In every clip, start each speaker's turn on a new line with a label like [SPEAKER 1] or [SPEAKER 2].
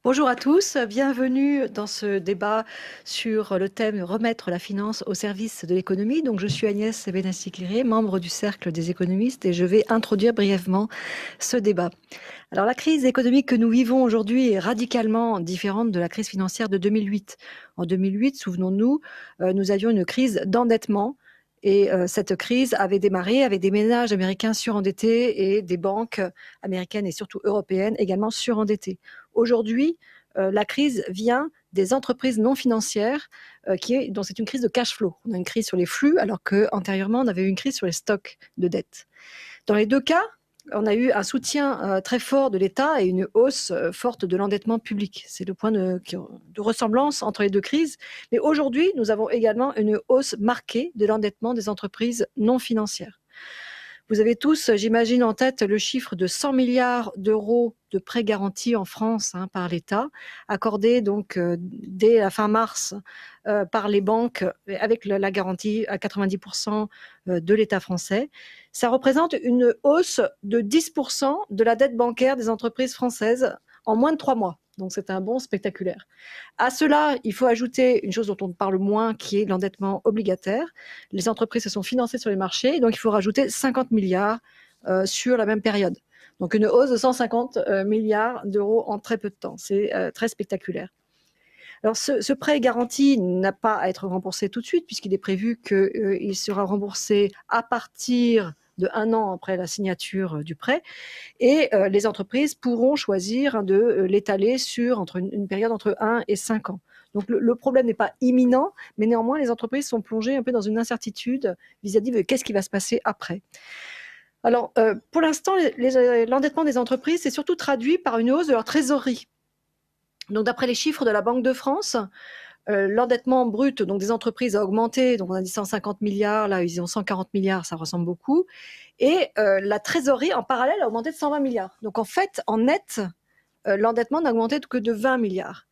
[SPEAKER 1] Bonjour à tous, bienvenue dans ce débat sur le thème Remettre la finance au service de l'économie. Donc, je suis Agnès Benassi-Cléré, membre du Cercle des économistes, et je vais introduire brièvement ce débat. Alors, la crise économique que nous vivons aujourd'hui est radicalement différente de la crise financière de 2008. En 2008, souvenons-nous, nous avions une crise d'endettement. Et cette crise avait démarré avec des ménages américains surendettés et des banques américaines et surtout européennes également surendettées. Aujourd'hui, la crise vient des entreprises non financières, dont c'est une crise de cash flow. On a une crise sur les flux, alors qu'antérieurement, on avait eu une crise sur les stocks de dette. Dans les deux cas, on a eu un soutien très fort de l'État et une hausse forte de l'endettement public. C'est le point de ressemblance entre les deux crises. Mais aujourd'hui, nous avons également une hausse marquée de l'endettement des entreprises non financières. Vous avez tous, j'imagine, en tête le chiffre de 100 milliards d'euros de prêts garantis en France par l'État, accordés donc dès la fin mars par les banques, avec la garantie à 90% de l'État français. Ça représente une hausse de 10% de la dette bancaire des entreprises françaises en moins de 3 mois. Donc c'est un bond spectaculaire. À cela, il faut ajouter une chose dont on parle moins, qui est l'endettement obligataire. Les entreprises se sont financées sur les marchés, donc il faut rajouter 50 milliards sur la même période. Donc une hausse de 150 milliards d'euros en très peu de temps. C'est très spectaculaire. Alors ce prêt garanti n'a pas à être remboursé tout de suite, puisqu'il est prévu qu'il sera remboursé à partir de 1 an après la signature du prêt. Et les entreprises pourront choisir de l'étaler sur une période entre 1 et 5 ans. Donc le problème n'est pas imminent, mais néanmoins, les entreprises sont plongées un peu dans une incertitude vis-à-vis de qu'est-ce qui va se passer après. Alors, pour l'instant, l'endettement des entreprises s'est surtout traduit par une hausse de leur trésorerie. Donc, d'après les chiffres de la Banque de France, l'endettement brut donc, des entreprises a augmenté. Donc, on a dit 150 milliards, là, ils ont 140 milliards, ça ressemble beaucoup. Et la trésorerie, en parallèle, a augmenté de 120 milliards. Donc, en fait, en net, l'endettement n'a augmenté que de 20 milliards.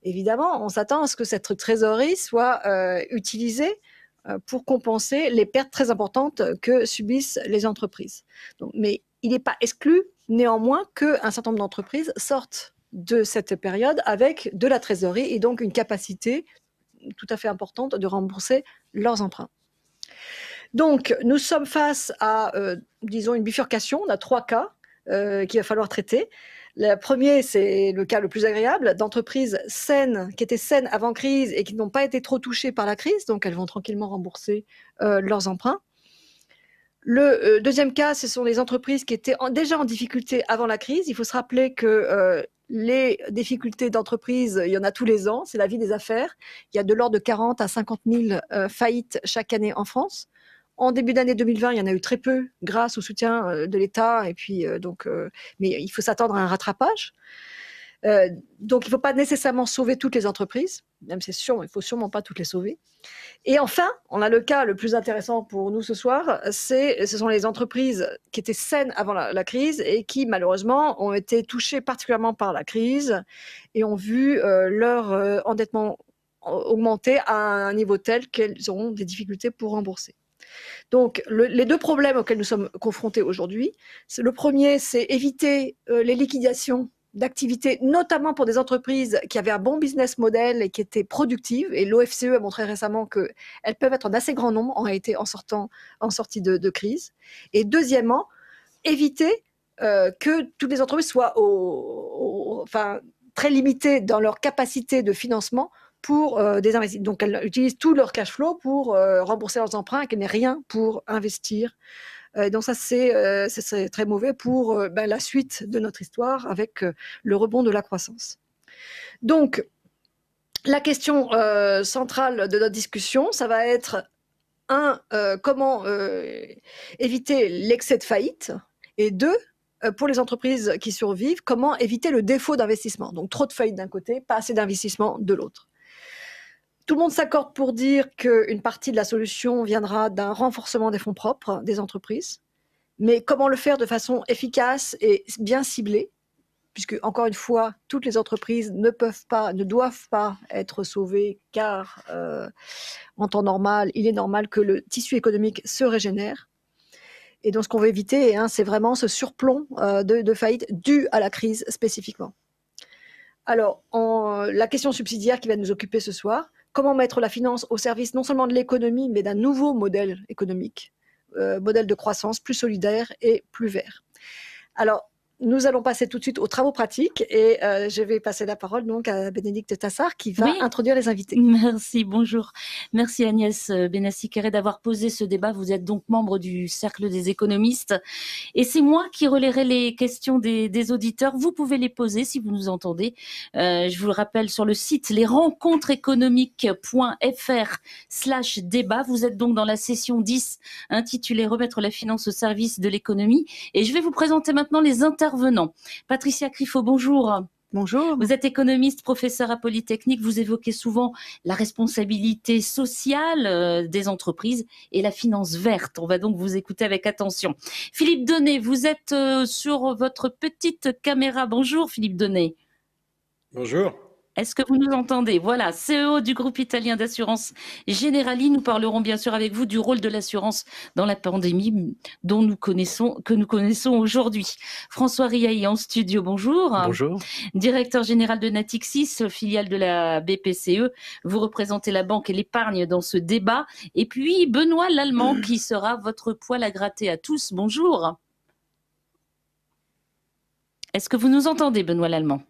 [SPEAKER 1] Évidemment, on s'attend à ce que cette trésorerie soit utilisée pour compenser les pertes très importantes que subissent les entreprises. Donc, mais il n'est pas exclu, néanmoins, qu'un certain nombre d'entreprises sortent de cette période avec de la trésorerie et donc une capacité tout à fait importante de rembourser leurs emprunts. Donc, nous sommes face à, disons, une bifurcation. On a 3 cas qu'il va falloir traiter. Le premier, c'est le cas le plus agréable, d'entreprises saines, qui étaient saines avant crise et qui n'ont pas été trop touchées par la crise, donc elles vont tranquillement rembourser leurs emprunts. Le deuxième cas, ce sont les entreprises qui étaient déjà en difficulté avant la crise. Il faut se rappeler que les difficultés d'entreprise, il y en a tous les ans, c'est la vie des affaires. Il y a de l'ordre de 40 à 50 000 faillites chaque année en France. En début d'année 2020, il y en a eu très peu grâce au soutien de l'État. Et puis, mais il faut s'attendre à un rattrapage. Donc, il ne faut pas nécessairement sauver toutes les entreprises, même c'est sûr, il ne faut sûrement pas toutes les sauver. Et enfin, on a le cas le plus intéressant pour nous ce soir, ce sont les entreprises qui étaient saines avant la crise et qui, malheureusement, ont été touchées particulièrement par la crise et ont vu leur endettement augmenter à un niveau tel qu'elles auront des difficultés pour rembourser. Donc, les deux problèmes auxquels nous sommes confrontés aujourd'hui, le premier, c'est éviter les liquidations d'activités, notamment pour des entreprises qui avaient un bon business model et qui étaient productives. Et l'OFCE a montré récemment qu'elles peuvent être en assez grand nombre, en réalité, en sortie de crise. Et deuxièmement, éviter que toutes les entreprises soient très limitées dans leur capacité de financement pour des investissements. Donc, elles utilisent tout leur cash flow pour rembourser leurs emprunts et qu'elles n'aient rien pour investir. Donc, ça, c'est très mauvais pour la suite de notre histoire avec le rebond de la croissance. Donc, la question centrale de notre discussion, ça va être comment éviter l'excès de faillite et deux, pour les entreprises qui survivent, comment éviter le défaut d'investissement. Donc, trop de faillites d'un côté, pas assez d'investissement de l'autre. Tout le monde s'accorde pour dire qu'une partie de la solution viendra d'un renforcement des fonds propres des entreprises. Mais comment le faire de façon efficace et bien ciblée, puisque, encore une fois, toutes les entreprises ne doivent pas être sauvées, car en temps normal, il est normal que le tissu économique se régénère. Et donc, ce qu'on veut éviter, c'est vraiment ce surplomb de faillite dû à la crise spécifiquement. Alors, la question subsidiaire qui va nous occuper ce soir, comment mettre la finance au service non seulement de l'économie, mais d'un nouveau modèle économique, modèle de croissance plus solidaire et plus vert. Alors, nous allons passer tout de suite aux travaux pratiques et je vais passer la parole donc à Bénédicte Tassard qui va introduire les invités.
[SPEAKER 2] Merci, bonjour. Merci Agnès Benassi-Kéré d'avoir posé ce débat. Vous êtes donc membre du Cercle des économistes et c'est moi qui relayerai les questions des auditeurs. Vous pouvez les poser si vous nous entendez. Je vous le rappelle sur le site lesrencontreséconomiques.fr/débat. Vous êtes donc dans la session 10 intitulée Remettre la finance au service de l'économie et je vais vous présenter maintenant les intervenants. Patricia Criffo, bonjour.
[SPEAKER 3] Bonjour.
[SPEAKER 2] Vous êtes économiste, professeur à Polytechnique. Vous évoquez souvent la responsabilité sociale des entreprises et la finance verte. On va donc vous écouter avec attention. Philippe Donnet, vous êtes sur votre petite caméra. Bonjour Philippe Donnet.
[SPEAKER 4] Bonjour.
[SPEAKER 2] Est-ce que vous nous entendez? Voilà, CEO du groupe italien d'assurance Generali. Nous parlerons bien sûr avec vous du rôle de l'assurance dans la pandémie que nous connaissons aujourd'hui. François Riahi en studio, bonjour.
[SPEAKER 4] Bonjour.
[SPEAKER 2] Directeur général de Natixis, filiale de la BPCE. Vous représentez la banque et l'épargne dans ce débat. Et puis Benoît Lallemand qui sera votre poil à gratter à tous. Bonjour. Est-ce que vous nous entendez, Benoît Lallemand?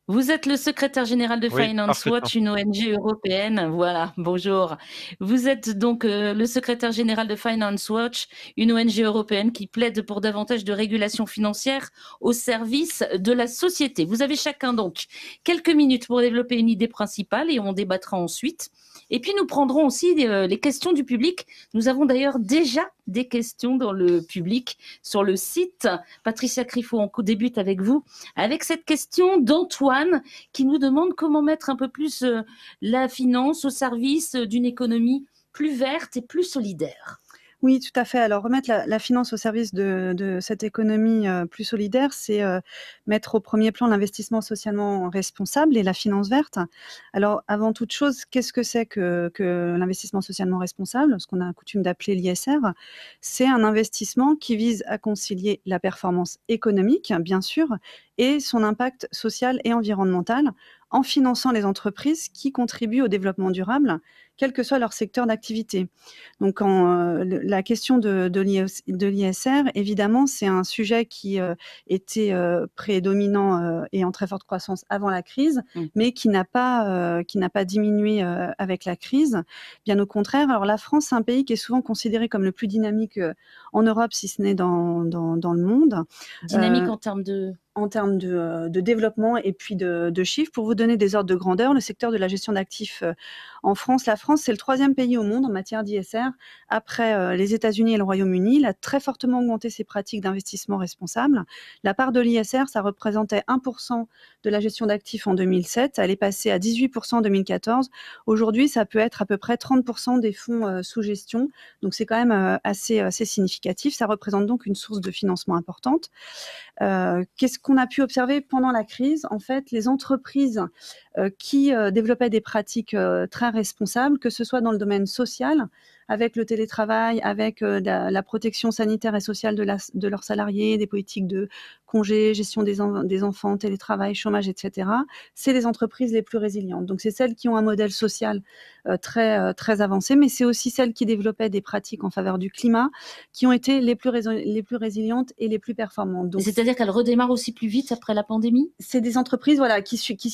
[SPEAKER 2] Vous êtes le secrétaire général de Finance Watch, une ONG européenne. Voilà, bonjour. Vous êtes donc le secrétaire général de Finance Watch, une ONG européenne qui plaide pour davantage de régulation financière au service de la société. Vous avez chacun donc quelques minutes pour développer une idée principale et on débattra ensuite. Et puis nous prendrons aussi les questions du public. Nous avons d'ailleurs déjà des questions dans le public sur le site. Patricia Criffo, on débute avec vous, avec cette question d'Antoine qui nous demande comment mettre un peu plus la finance au service d'une économie plus verte et plus solidaire.
[SPEAKER 3] Oui, tout à fait. Alors, remettre la finance au service de cette économie plus solidaire, c'est mettre au premier plan l'investissement socialement responsable et la finance verte. Alors, avant toute chose, qu'est-ce que c'est que l'investissement socialement responsable, ce qu'on a coutume d'appeler l'ISR? C'est un investissement qui vise à concilier la performance économique, bien sûr, et son impact social et environnemental en finançant les entreprises qui contribuent au développement durable, quel que soit leur secteur d'activité. Donc, la question de l'ISR, évidemment, c'est un sujet qui était prédominant et en très forte croissance avant la crise, mais qui n'a pas diminué avec la crise. Bien au contraire, alors la France, c'est un pays qui est souvent considéré comme le plus dynamique en Europe, si ce n'est dans le monde.
[SPEAKER 2] Dynamique en termes de...
[SPEAKER 3] En termes de développement et puis de chiffres. Pour vous donner des ordres de grandeur, le secteur de la gestion d'actifs en France, la France, c'est le 3e pays au monde en matière d'ISR, après les États-Unis et le Royaume-Uni. Il a très fortement augmenté ses pratiques d'investissement responsable. La part de l'ISR, ça représentait 1% de la gestion d'actifs en 2007. Elle est passée à 18% en 2014. Aujourd'hui, ça peut être à peu près 30% des fonds sous gestion. Donc, c'est quand même assez significatif. Ça représente donc une source de financement importante. Qu'est-ce qu'on a pu observer pendant la crise? En fait, les entreprises qui développaient des pratiques très responsables, que ce soit dans le domaine social, avec le télétravail, avec la protection sanitaire et sociale de leurs salariés, des politiques de congés, gestion des enfants, télétravail, chômage, etc. C'est les entreprises les plus résilientes. Donc, c'est celles qui ont un modèle social très avancé, mais c'est aussi celles qui développaient des pratiques en faveur du climat, qui ont été les plus résilientes et les plus performantes.
[SPEAKER 2] C'est-à-dire qu'elles redémarrent aussi plus vite après la pandémie?
[SPEAKER 3] C'est des entreprises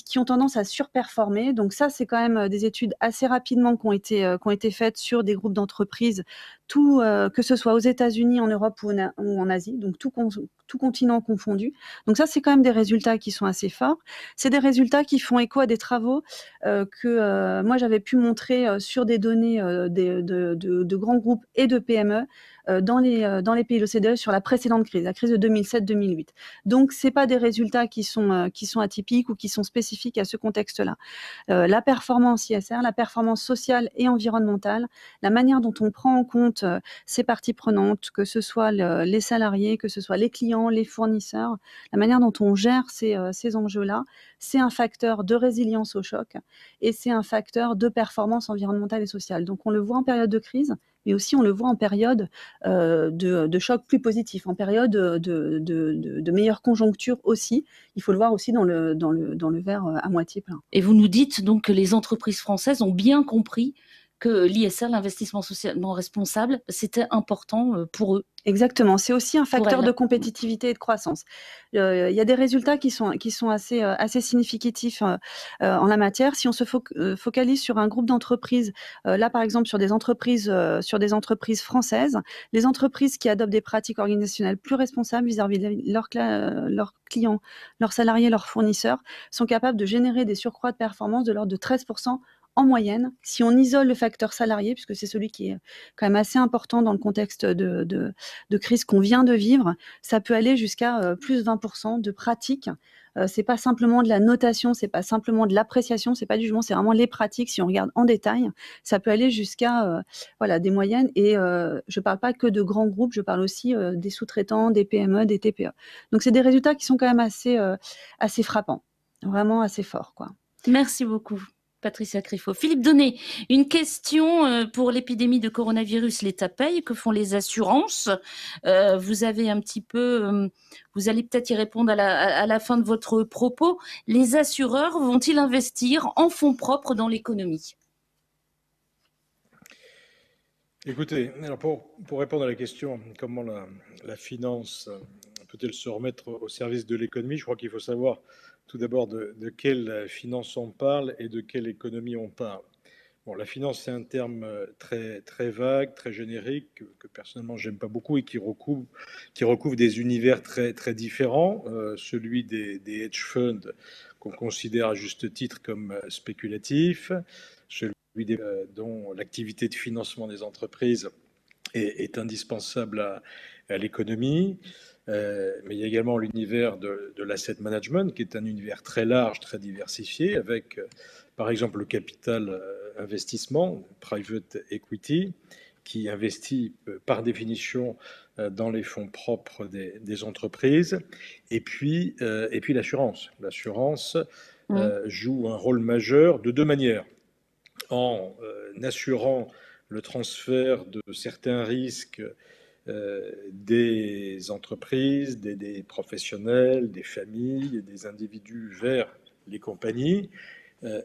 [SPEAKER 3] qui ont tendance à surperformer. Donc ça, c'est quand même des études assez rapidement qui ont été faites sur des groupes d'entreprises, que ce soit aux États-Unis, en Europe ou en Asie, donc tout continent confondu. Donc ça, c'est quand même des résultats qui sont assez forts. C'est des résultats qui font écho à des travaux que moi, j'avais pu montrer sur des données de grands groupes et de PME dans les pays de l'OCDE sur la précédente crise, la crise de 2007-2008. Donc, ce n'est pas des résultats qui sont atypiques ou qui sont spécifiques à ce contexte-là. La performance ISR, la performance sociale et environnementale, la manière dont on prend en compte ces parties prenantes, que ce soit les salariés, que ce soit les clients, les fournisseurs, la manière dont on gère ces enjeux-là, c'est un facteur de résilience au choc et c'est un facteur de performance environnementale et sociale. Donc, on le voit en période de crise, mais aussi on le voit en période de choc plus positif, en période de meilleure conjoncture aussi. Il faut le voir aussi dans le verre à moitié plein.
[SPEAKER 2] Et vous nous dites donc que les entreprises françaises ont bien compris que l'ISR, l'investissement socialement responsable, c'était important pour eux.
[SPEAKER 3] Exactement, c'est aussi un facteur de compétitivité et de croissance. Il y a des résultats qui sont assez significatifs en la matière. Si on se focalise sur un groupe d'entreprises, là par exemple sur des entreprises françaises, les entreprises qui adoptent des pratiques organisationnelles plus responsables vis-à-vis de leurs clients, leurs salariés, leurs fournisseurs, sont capables de générer des surcroîts de performance de l'ordre de 13% en moyenne. Si on isole le facteur salarié, puisque c'est celui qui est quand même assez important dans le contexte de crise qu'on vient de vivre, ça peut aller jusqu'à plus 20% de pratiques. C'est pas simplement de la notation, c'est pas simplement de l'appréciation, c'est pas du jugement, c'est vraiment les pratiques. Si on regarde en détail, ça peut aller jusqu'à des moyennes. Et je parle pas que de grands groupes, je parle aussi des sous-traitants, des PME, des TPE. Donc c'est des résultats qui sont quand même assez frappants, vraiment assez forts, quoi.
[SPEAKER 2] Merci beaucoup, Patricia Criffo. Philippe Donnet, une question pour l'épidémie de coronavirus. L'État paye, que font les assurances? Vous avez un petit peu, vous allez peut-être y répondre à la fin de votre propos. Les assureurs vont-ils investir en fonds propres dans l'économie?
[SPEAKER 4] Écoutez, alors pour répondre à la question, comment la finance peut-elle se remettre au service de l'économie, je crois qu'il faut savoir tout d'abord de quelle finance on parle et de quelle économie on parle. Bon, la finance, c'est un terme très, très vague, très générique, que personnellement, j'aime pas beaucoup et qui recouvre des univers très, très différents. Celui des hedge funds, qu'on considère à juste titre comme spéculatifs, celui dont l'activité de financement des entreprises est indispensable à l'économie. Mais il y a également l'univers de l'asset management, qui est un univers très large, très diversifié, avec par exemple le capital investissement, private equity, qui investit par définition dans les fonds propres des entreprises. Et puis l'assurance. L'assurance joue un rôle majeur de deux manières. En assurant le transfert de certains risques des entreprises, des professionnels, des familles, des individus vers les compagnies.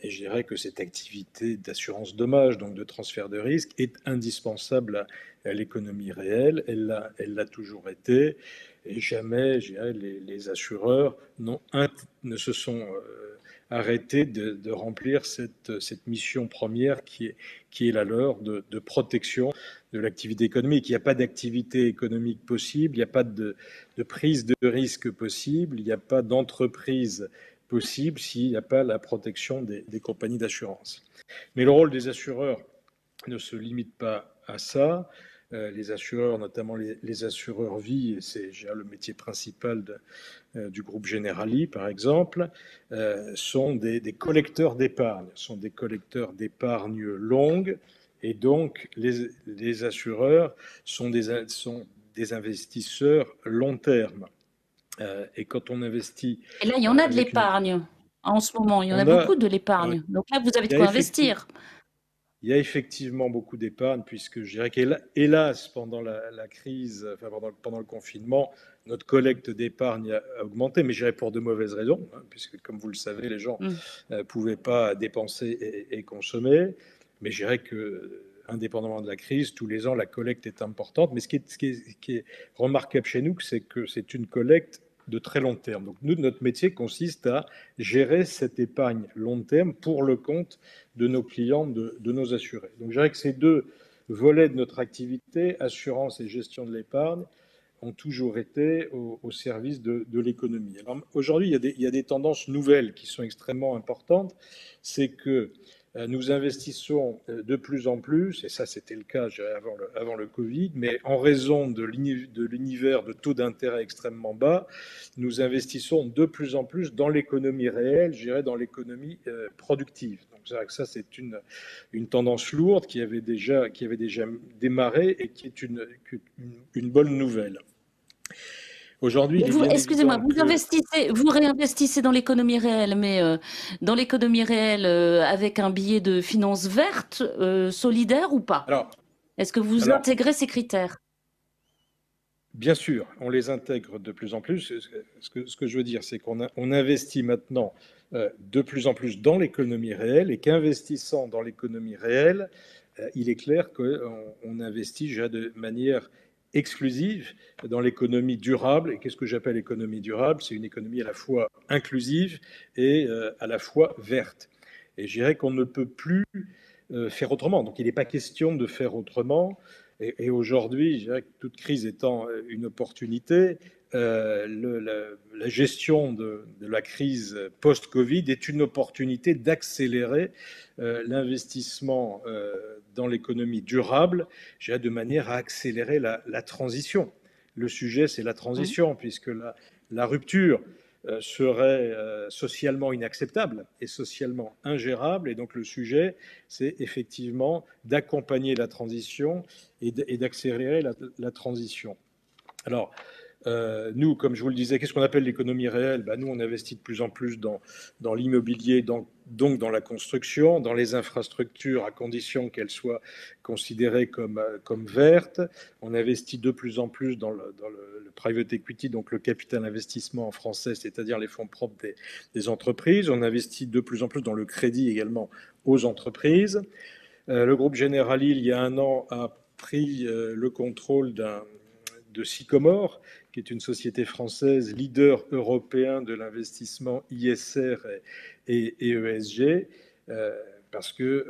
[SPEAKER 4] Et je dirais que cette activité d'assurance dommage, donc de transfert de risque, est indispensable à l'économie réelle. Elle l'a toujours été. Et jamais, je dirais, les assureurs ne se sont arrêtés de remplir cette mission première qui est la leur de protection de l'activité économique. Il n'y a pas d'activité économique possible, il n'y a pas de prise de risque possible, il n'y a pas d'entreprise possible s'il n'y a pas la protection des compagnies d'assurance. Mais le rôle des assureurs ne se limite pas à ça. Les assureurs, notamment les assureurs vie, et c'est le métier principal du groupe Generali, par exemple, sont des collecteurs d'épargne, sont des collecteurs d'épargne longue, et donc les assureurs sont des investisseurs long terme. Et quand on investit...
[SPEAKER 2] Et là, il y en a de l'épargne en ce moment, il y en a beaucoup de l'épargne. Donc là, vous avez de quoi investir.
[SPEAKER 4] Il y a effectivement beaucoup d'épargne, puisque je dirais qu'hélas, pendant la crise, enfin pendant le confinement, notre collecte d'épargne a augmenté, mais je dirais pour de mauvaises raisons, hein, puisque comme vous le savez, les gens ne pouvaient pas dépenser et consommer. Mais je dirais que, indépendamment de la crise, tous les ans, la collecte est importante. Mais ce qui est remarquable chez nous, c'est que c'est une collecte de très long terme. Donc nous, notre métier consiste à gérer cette épargne long terme pour le compte de nos clients, de nos assurés. Donc je dirais que ces deux volets de notre activité, assurance et gestion de l'épargne, ont toujours été au service de l'économie. Aujourd'hui, il y a des tendances nouvelles qui sont extrêmement importantes. C'est que nous investissons de plus en plus, et ça c'était le cas avant le Covid, mais en raison de l'univers de taux d'intérêt extrêmement bas, nous investissons de plus en plus dans l'économie réelle, je dirais dans l'économie productive. Donc c'est vrai que ça c'est une tendance lourde qui avait déjà démarré et qui est une bonne nouvelle. Aujourd'hui,
[SPEAKER 2] excusez-moi, vous réinvestissez dans l'économie réelle, mais dans l'économie réelle avec un billet de finance verte solidaire ou pas?
[SPEAKER 4] Alors,
[SPEAKER 2] Est-ce que vous intégrez ces critères?
[SPEAKER 4] Bien sûr, on les intègre de plus en plus. Ce que je veux dire, c'est qu'on investit maintenant de plus en plus dans l'économie réelle et qu'investissant dans l'économie réelle, il est clair qu'on investit déjà de manière exclusive dans l'économie durable. Et qu'est-ce que j'appelle économie durable? C'est une économie à la fois inclusive et à la fois verte. Et je dirais qu'on ne peut plus faire autrement. Donc il n'est pas question de faire autrement. Et aujourd'hui, je dirais que toute crise étant une opportunité, la gestion de la crise post-Covid est une opportunité d'accélérer l'investissement dans l'économie durable, je dirais, de manière à accélérer la transition. Le sujet, c'est la transition, puisque la rupture serait socialement inacceptable et socialement ingérable. Et donc le sujet, c'est effectivement d'accompagner la transition et d'accélérer la transition. Alors, nous, comme je vous le disais, qu'est-ce qu'on appelle l'économie réelle? Nous, on investit de plus en plus dans l'immobilier, donc dans la construction, dans les infrastructures, à condition qu'elles soient considérées comme vertes. On investit de plus en plus dans le private equity, donc le capital investissement en français, c'est-à-dire les fonds propres des entreprises. On investit de plus en plus dans le crédit également aux entreprises. Le groupe Generali, il y a un an, a pris le contrôle de Sycomore, qui est une société française leader européen de l'investissement ISR et ESG, parce que,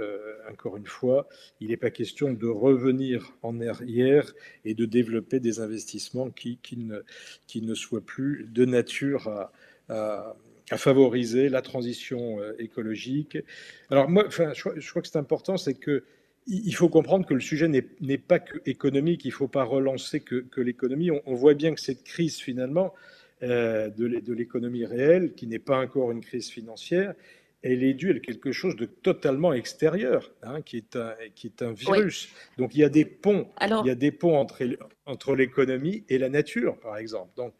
[SPEAKER 4] encore une fois, il n'est pas question de revenir en arrière et de développer des investissements qui ne soient plus de nature à favoriser la transition écologique. Alors moi, je crois que c'est important, c'est que il faut comprendre que le sujet n'est pas que économique, il ne faut pas relancer que l'économie. On voit bien que cette crise, finalement, de l'économie réelle, qui n'est pas encore une crise financière, elle est due à quelque chose de totalement extérieur, qui est un virus. Oui. Donc il y a des ponts, entre l'économie et la nature, par exemple. Donc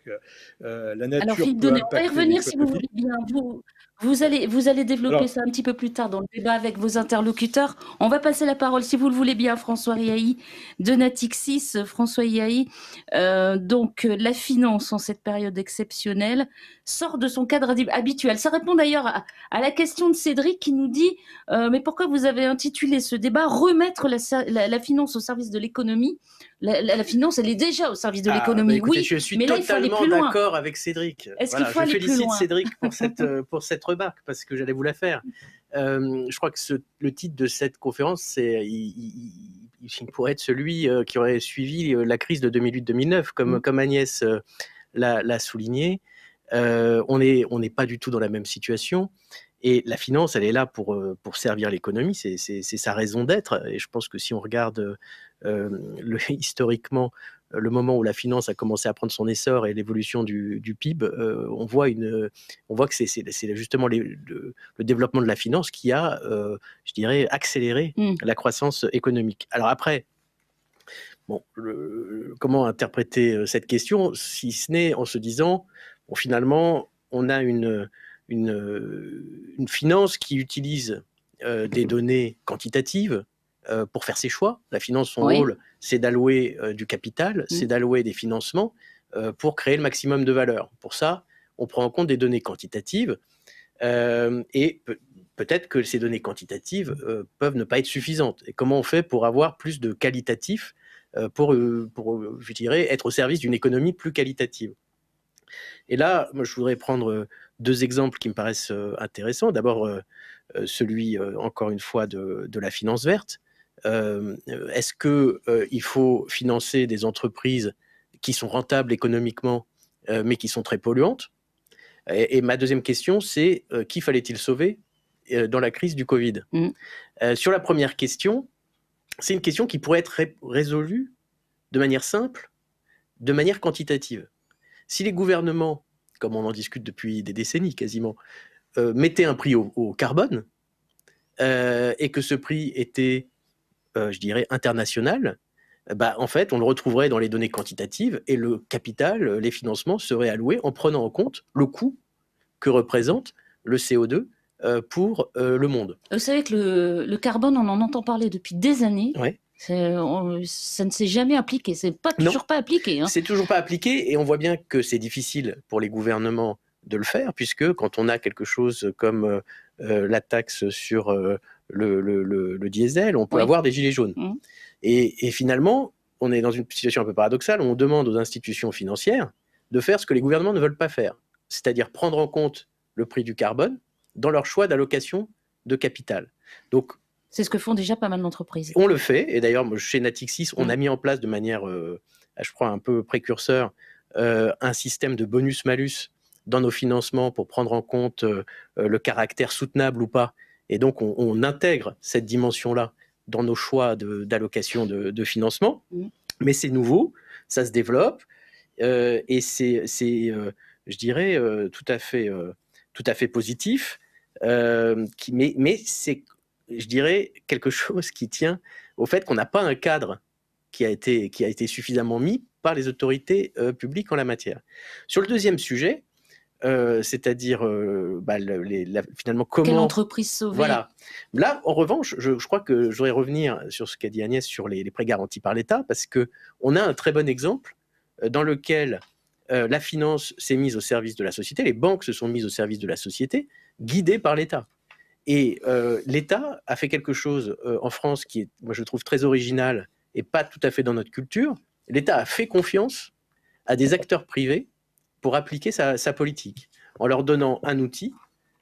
[SPEAKER 4] la nature.
[SPEAKER 2] Alors, Philippe Donnet, on va y revenir si vous voulez bien. Vous allez développer ça un petit peu plus tard dans le débat avec vos interlocuteurs. On va passer la parole, si vous le voulez bien, François Riahi de Natixis. François Riahi, donc la finance en cette période exceptionnelle sort de son cadre habituel. Ça répond d'ailleurs à la question de Cédric qui nous dit mais pourquoi vous avez intitulé ce débat « Remettre la finance au service de l'économie » La finance, elle est déjà au service de l'économie.
[SPEAKER 5] Écoutez, oui, je suis totalement d'accord avec Cédric. Voilà, je félicite Cédric pour cette remarque parce que j'allais vous la faire. Je crois que le titre de cette conférence, il pourrait être celui qui aurait suivi la crise de 2008-2009, comme Agnès l'a souligné. On n'est pas du tout dans la même situation. Et la finance, elle est là pour servir l'économie, c'est sa raison d'être. Et je pense que si on regarde historiquement le moment où la finance a commencé à prendre son essor et l'évolution du PIB, on voit que c'est justement le développement de la finance qui a, je dirais, accéléré la croissance économique. Alors après, bon, comment interpréter cette question, si ce n'est en se disant, bon, finalement, on a une finance qui utilise des données quantitatives pour faire ses choix. La finance, son rôle, c'est d'allouer du capital, c'est d'allouer des financements pour créer le maximum de valeur. Pour ça, on prend en compte des données quantitatives et peut-être que ces données quantitatives peuvent ne pas être suffisantes. Et comment on fait pour avoir plus de qualitatif, pour je dirais, être au service d'une économie plus qualitative? Et là, moi, je voudrais prendre deux exemples qui me paraissent intéressants. D'abord, celui, encore une fois, de la finance verte. Est-ce qu'il faut financer des entreprises qui sont rentables économiquement, mais qui sont très polluantes? Et ma deuxième question, c'est qui fallait-il sauver dans la crise du Covid? Sur la première question, c'est une question qui pourrait être résolue de manière simple, de manière quantitative. Si les gouvernements, comme on en discute depuis des décennies quasiment, mettaient un prix au carbone et que ce prix était, je dirais, international, en fait, on le retrouverait dans les données quantitatives et le capital, les financements seraient alloués en prenant en compte le coût que représente le CO2 pour le monde.
[SPEAKER 2] Vous savez que le carbone, on en entend parler depuis des années.
[SPEAKER 5] Ouais.
[SPEAKER 2] Ça ne s'est jamais appliqué, c'est toujours pas appliqué.
[SPEAKER 5] C'est toujours pas appliqué, et on voit bien que c'est difficile pour les gouvernements de le faire, puisque quand on a quelque chose comme la taxe sur le diesel, on peut avoir des gilets jaunes. Et finalement, on est dans une situation un peu paradoxale, où on demande aux institutions financières de faire ce que les gouvernements ne veulent pas faire, c'est-à-dire prendre en compte le prix du carbone dans leur choix d'allocation de capital. Donc,
[SPEAKER 2] c'est ce que font déjà pas mal d'entreprises.
[SPEAKER 5] On le fait, et d'ailleurs, chez Natixis, on a mis en place de manière, je crois, un peu précurseur, un système de bonus-malus dans nos financements pour prendre en compte le caractère soutenable ou pas. Et donc, on intègre cette dimension-là dans nos choix d'allocation de financement. Mais c'est nouveau, ça se développe, et c'est je dirais, tout à fait positif, mais c'est, je dirais, quelque chose qui tient au fait qu'on n'a pas un cadre qui a été suffisamment mis par les autorités publiques en la matière. Sur le deuxième sujet, c'est-à-dire finalement comment...
[SPEAKER 2] Quelle entreprise sauver?
[SPEAKER 5] Voilà. Là, en revanche, je crois que je voudrais revenir sur ce qu'a dit Agnès sur les prêts garantis par l'État, parce qu'on a un très bon exemple dans lequel la finance s'est mise au service de la société, les banques se sont mises au service de la société, guidées par l'État. Et l'État a fait quelque chose en France qui est, moi je trouve, très original et pas tout à fait dans notre culture. L'État a fait confiance à des acteurs privés pour appliquer sa politique, en leur donnant un outil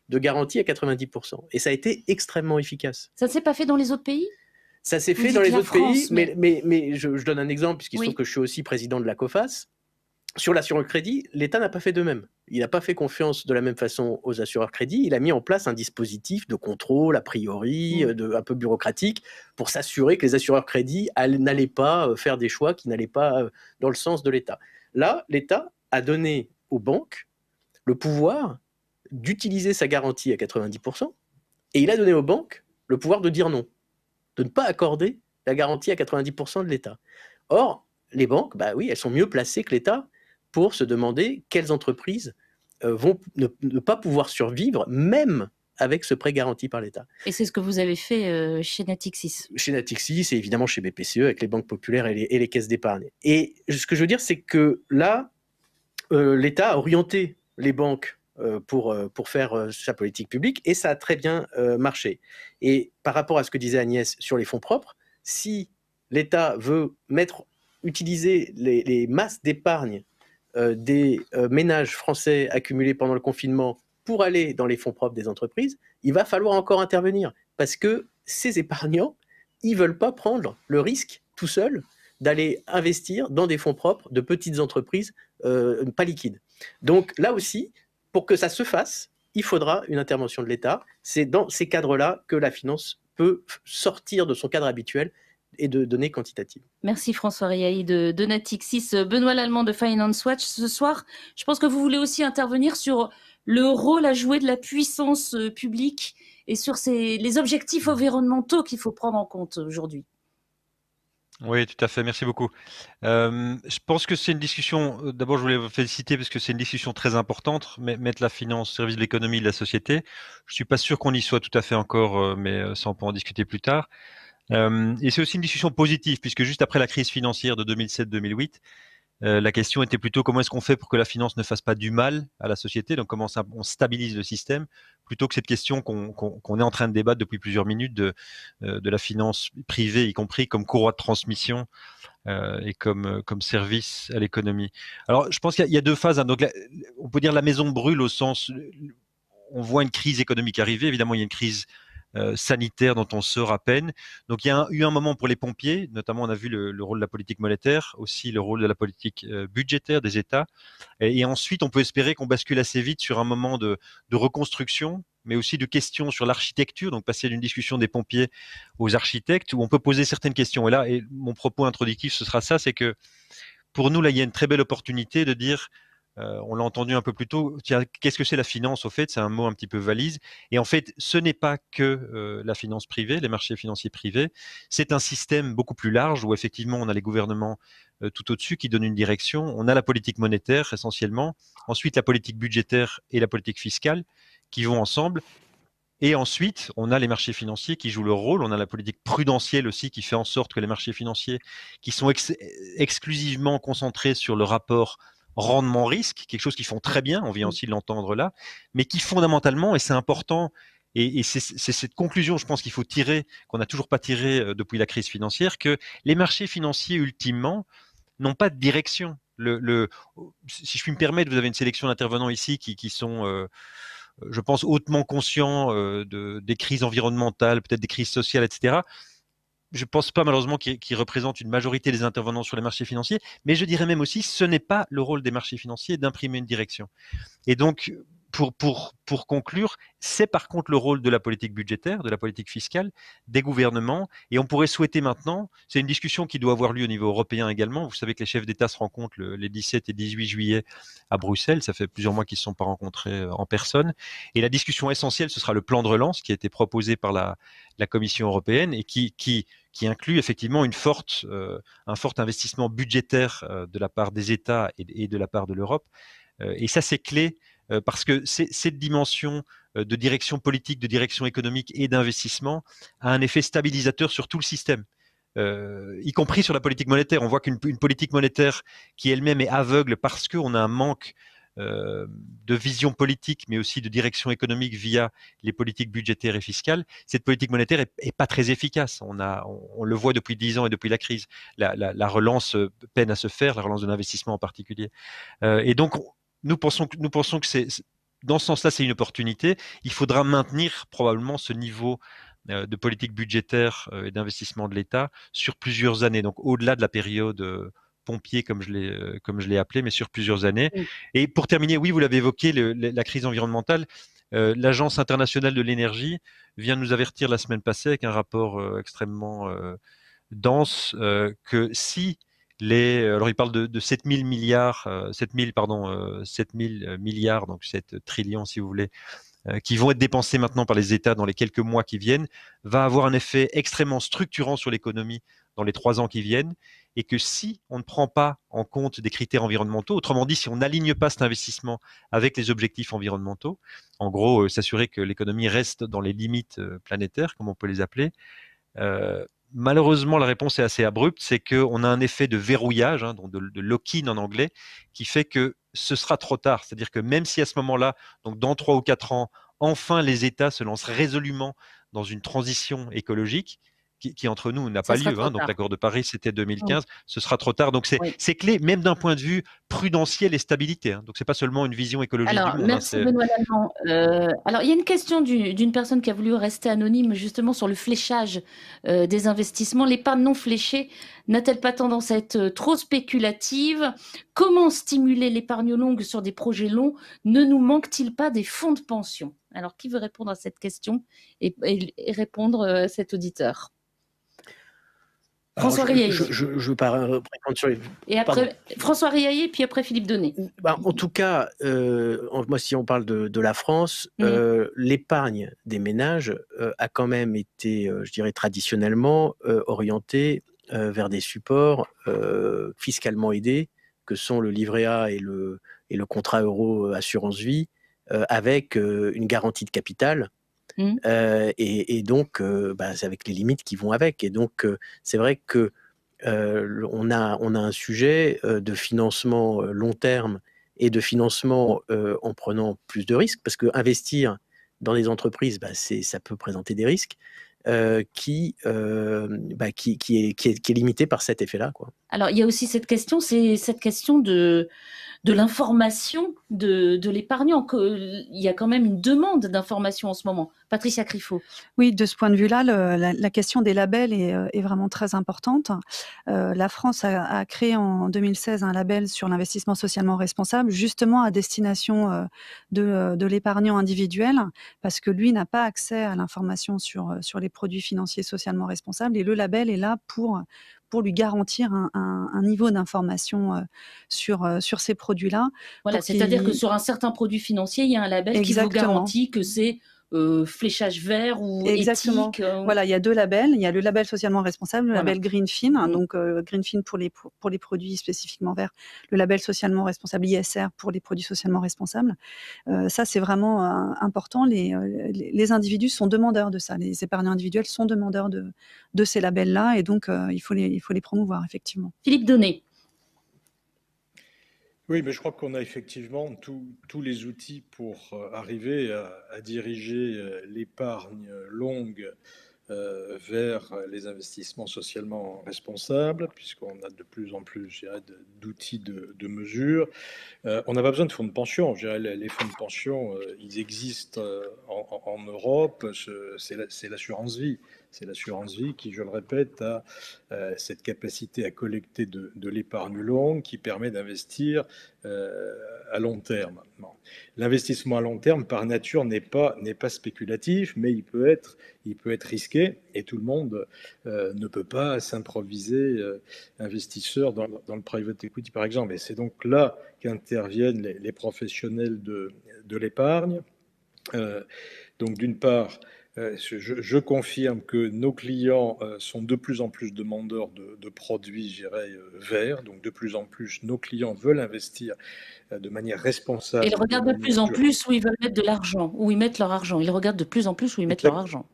[SPEAKER 5] de garantie à 90%. Et ça a été extrêmement efficace.
[SPEAKER 2] Ça ne s'est pas fait dans les autres pays?
[SPEAKER 5] Ça s'est fait dans les autres pays, mais je donne un exemple, puisqu'il se trouve que je suis aussi président de la COFAS. Sur l'assureur crédit, l'État n'a pas fait de même. Il n'a pas fait confiance de la même façon aux assureurs crédit. Il a mis en place un dispositif de contrôle, a priori, un peu bureaucratique, pour s'assurer que les assureurs crédit n'allaient pas faire des choix qui n'allaient pas dans le sens de l'État. Là, l'État a donné aux banques le pouvoir d'utiliser sa garantie à 90%, et il a donné aux banques le pouvoir de dire non, de ne pas accorder la garantie à 90% de l'État. Or, les banques, bah oui, elles sont mieux placées que l'État pour se demander quelles entreprises vont ne pas pouvoir survivre, même avec ce prêt garanti par l'État.
[SPEAKER 2] Et c'est ce que vous avez fait chez Natixis? Chez
[SPEAKER 5] Natixis et évidemment chez BPCE, avec les banques populaires et les caisses d'épargne. Et ce que je veux dire, c'est que là, l'État a orienté les banques pour faire sa politique publique, et ça a très bien marché. Et par rapport à ce que disait Agnès sur les fonds propres, si l'État veut utiliser les masses d'épargne des ménages français accumulés pendant le confinement pour aller dans les fonds propres des entreprises, il va falloir encore intervenir, parce que ces épargnants, ils ne veulent pas prendre le risque tout seuls d'aller investir dans des fonds propres de petites entreprises pas liquides. Donc là aussi, pour que ça se fasse, il faudra une intervention de l'État. C'est dans ces cadres-là que la finance peut sortir de son cadre habituel et de données quantitatives.
[SPEAKER 2] Merci François Riahi de Natixis. Benoît Lallemand de Finance Watch. Ce soir, je pense que vous voulez aussi intervenir sur le rôle à jouer de la puissance publique et sur les objectifs environnementaux qu'il faut prendre en compte aujourd'hui.
[SPEAKER 6] Oui, tout à fait. Merci beaucoup. Je pense que c'est une discussion. D'abord, je voulais vous féliciter parce que c'est une discussion très importante. Mettre la finance au service de l'économie et de la société. Je suis pas sûr qu'on y soit tout à fait encore, mais ça, on peut en discuter plus tard. Et c'est aussi une discussion positive, puisque juste après la crise financière de 2007-2008, la question était plutôt comment est-ce qu'on fait pour que la finance ne fasse pas du mal à la société, donc comment on stabilise le système, plutôt que cette question qu'on est en train de débattre depuis plusieurs minutes de la finance privée, y compris comme courroie de transmission et comme service à l'économie. Alors, je pense qu'il y a deux phases. Hein. Donc, on peut dire la maison brûle au sens, on voit une crise économique arriver. Évidemment, il y a une crise sanitaire dont on sort à peine. Donc il y a eu un moment pour les pompiers, notamment on a vu le rôle de la politique monétaire, aussi le rôle de la politique budgétaire des États. Et ensuite, on peut espérer qu'on bascule assez vite sur un moment de reconstruction, mais aussi de questions sur l'architecture, donc passer d'une discussion des pompiers aux architectes, où on peut poser certaines questions. Et là, mon propos introductif, ce sera ça, c'est que pour nous, là, il y a une très belle opportunité de dire... on l'a entendu un peu plus tôt, qu'est-ce que c'est la finance au fait? C'est un mot un petit peu valise. Et en fait, ce n'est pas que la finance privée, les marchés financiers privés, c'est un système beaucoup plus large où effectivement on a les gouvernements tout au-dessus qui donnent une direction, on a la politique monétaire essentiellement, ensuite la politique budgétaire et la politique fiscale qui vont ensemble. Et ensuite, on a les marchés financiers qui jouent leur rôle. On a la politique prudentielle aussi qui fait en sorte que les marchés financiers, qui sont exclusivement concentrés sur le rapport rendement-risque, quelque chose qu'ils font très bien, on vient aussi de l'entendre là, mais qui fondamentalement, et c'est important, et c'est cette conclusion, je pense qu'il faut tirer, qu'on n'a toujours pas tiré depuis la crise financière, que les marchés financiers, ultimement, n'ont pas de direction. Si je puis me permettre, vous avez une sélection d'intervenants ici qui sont, je pense, hautement conscients des crises environnementales, peut-être des crises sociales, etc. Je ne pense pas malheureusement qu'ils représentent une majorité des intervenants sur les marchés financiers, mais je dirais même aussi, ce n'est pas le rôle des marchés financiers d'imprimer une direction. Et donc, pour conclure, c'est par contre le rôle de la politique budgétaire, de la politique fiscale, des gouvernements. Et on pourrait souhaiter maintenant, c'est une discussion qui doit avoir lieu au niveau européen également. Vous savez que les chefs d'État se rencontrent les 17 et 18 juillet à Bruxelles. Ça fait plusieurs mois qu'ils ne se sont pas rencontrés en personne. Et la discussion essentielle, ce sera le plan de relance qui a été proposé par la Commission européenne et qui inclut effectivement un fort investissement budgétaire de la part des États et de la part de l'Europe. Et ça, c'est clé. Parce que cette dimension de direction politique, de direction économique et d'investissement a un effet stabilisateur sur tout le système, y compris sur la politique monétaire. On voit qu'une politique monétaire qui elle-même est aveugle parce qu'on a un manque de vision politique, mais aussi de direction économique via les politiques budgétaires et fiscales, cette politique monétaire est pas très efficace. On le voit depuis 10 ans et depuis la crise. La relance peine à se faire, la relance de l'investissement en particulier. Et donc, nous pensons que dans ce sens-là, c'est une opportunité. Il faudra maintenir probablement ce niveau de politique budgétaire et d'investissement de l'État sur plusieurs années, donc au-delà de la période pompier, comme je l'ai appelé, mais sur plusieurs années. Oui. Et pour terminer, oui, vous l'avez évoqué, la crise environnementale. L'Agence internationale de l'énergie vient de nous avertir la semaine passée avec un rapport extrêmement dense que si alors il parle de 7 000 milliards, 7 000 milliards, donc 7 trillions si vous voulez, qui vont être dépensés maintenant par les États dans les quelques mois qui viennent, va avoir un effet extrêmement structurant sur l'économie dans les 3 ans qui viennent, et que si on ne prend pas en compte des critères environnementaux, autrement dit, si on n'aligne pas cet investissement avec les objectifs environnementaux, en gros, s'assurer que l'économie reste dans les limites planétaires, comme on peut les appeler, malheureusement, la réponse est assez abrupte, c'est qu'on a un effet de verrouillage, donc de lock-in en anglais, qui fait que ce sera trop tard. C'est-à-dire que même si à ce moment-là, donc dans 3 ou 4 ans, enfin les États se lancent résolument dans une transition écologique, qui entre nous n'a pas lieu. Donc l'accord de Paris, c'était 2015, ce sera trop tard. Donc c'est clé, même d'un point de vue prudentiel et stabilité. Donc c'est pas seulement une vision écologique
[SPEAKER 2] du monde. Merci Benoît Lallemand. Alors il y a une question d'une personne qui a voulu rester anonyme justement sur le fléchage des investissements. L'épargne non fléchée n'a-t-elle pas tendance à être trop spéculative? Comment stimuler l'épargne longue sur des projets longs? Ne nous manque-t-il pas des fonds de pension? Alors qui veut répondre à cette question et répondre à cet auditeur? François Riaillet.
[SPEAKER 5] Je ne veux pas répondre sur les...
[SPEAKER 2] Et après, François Riaillet, puis après Philippe Donnet.
[SPEAKER 5] En tout cas, moi, si on parle de la France, l'épargne des ménages a quand même été, je dirais, traditionnellement orientée vers des supports fiscalement aidés, que sont le livret A et le contrat euro assurance vie, avec une garantie de capital. Et donc, c'est avec les limites qui vont avec. Et donc, c'est vrai que on a un sujet de financement long terme et de financement en prenant plus de risques, parce que investir dans des entreprises, ça peut présenter des risques qui est limité par cet effet-là, quoi.
[SPEAKER 2] Alors, il y a aussi cette question, c'est cette question de l'information de l'épargnant. Il y a quand même une demande d'information en ce moment. Patricia Criffo.
[SPEAKER 3] Oui, de ce point de vue-là, la question des labels est vraiment très importante. La France a créé en 2016 un label sur l'investissement socialement responsable, justement à destination de l'épargnant individuel, parce que lui n'a pas accès à l'information sur les produits financiers socialement responsables. Et le label est là pour lui garantir un niveau d'information sur ces produits-là.
[SPEAKER 2] Voilà, c'est-à-dire que sur un certain produit financier, il y a un label qui vous garantit que c'est fléchage vert ou
[SPEAKER 3] Exactement.
[SPEAKER 2] éthique.
[SPEAKER 3] Voilà, il y a 2 labels. Il y a le label socialement responsable, le label Greenfin, donc Greenfin pour les produits spécifiquement verts, le label socialement responsable ISR pour les produits socialement responsables. Ça, c'est vraiment important. Les individus sont demandeurs de ça. Les épargnants individuels sont demandeurs de ces labels-là, et donc il faut les promouvoir, effectivement.
[SPEAKER 2] Philippe Donnet.
[SPEAKER 4] Oui, mais je crois qu'on a effectivement tous les outils pour arriver à diriger l'épargne longue vers les investissements socialement responsables, puisqu'on a de plus en plus, je dirais, d'outils de mesure. On n'a pas besoin de fonds de pension. Je dirais, les fonds de pension, ils existent en Europe. C'est l'assurance vie. C'est l'assurance vie qui, je le répète, a cette capacité à collecter de l'épargne longue qui permet d'investir à long terme. Bon. L'investissement à long terme, par nature, n'est pas spéculatif, mais il peut être risqué, et tout le monde ne peut pas s'improviser investisseur dans le private equity, par exemple. Et c'est donc là qu'interviennent les professionnels de l'épargne. Donc, d'une part, je confirme que nos clients sont de plus en plus demandeurs de produits, je dirais, verts. Donc, de plus en plus, nos clients veulent investir de manière responsable.
[SPEAKER 2] Et ils regardent de plus en plus où ils veulent mettre de l'argent, où ils mettent leur argent. Ils regardent de plus en plus où ils mettent leur argent.